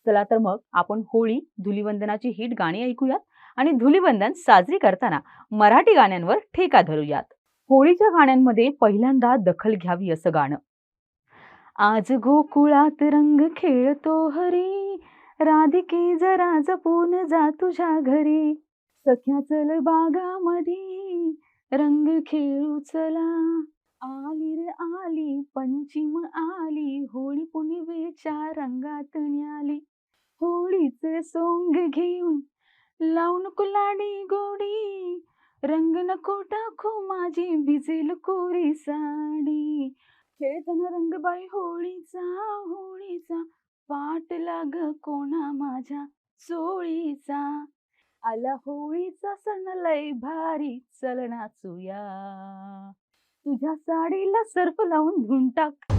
चला तर मग आपण होळी, धुलिवंदनाची हिट गाणी ऐकूयात आणि धुलिवंदन साजरी करताना मराठी गाण्यांवर ठेका धरूयात. होळीच्या गाण्यांमध्ये पहिल्यांदा दखल घ्यावी असं गाणं. आज गोकुळात रंग खेळतो हरी, राधिके जरा जपून जा तुझ्या घरी. सख्या चल बागामधी, रंग खेळू चला. आली रे आली पंचिम आली, होळी पुनवेच्या रंगात न्याली. होळीचे सोंग घेऊन लावू नको लाडी गोडी, रंग नको टाकू माझी भिजेल कोरी साडी. खेळताना रंगबाई होळीचा होळीचा, पाट लाग कोणा माझ्या चोळीचा. आला होळीचा सण लय भारी, चल नाचूया. तुझ्या साडीला सर्फ लावून धुवून टाक.